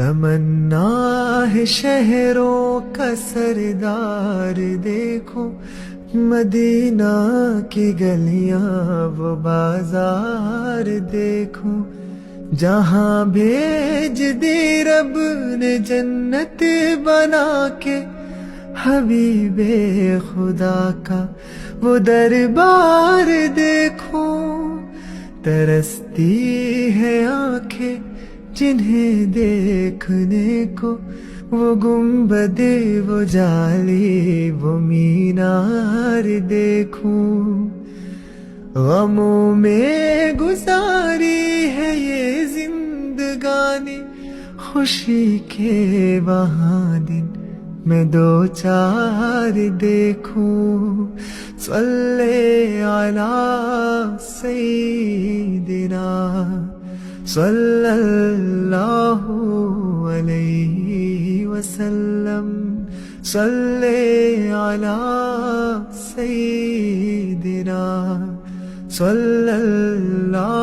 تمنا ہے شہروں کا سردار دیکھو، مدینہ کی گلیاں وہ بازار دیکھو، جہاں بھیج دی رب نے جنت بنا کے، حبیب خدا کا وہ دربار دیکھو۔ ترستی ہے آنکھیں جنہیں دیکھنے کو، وہ گنبد وہ جالی وہ مینار دیکھو۔ غموں میں گزاری ہے یہ زندگانی، خوشی کے وہاں دن میں دو چار دیکھوں۔ صلی علی سیدنا صلی اللہ علیہ وسلم، صلی علی سیدنا صلی اللہ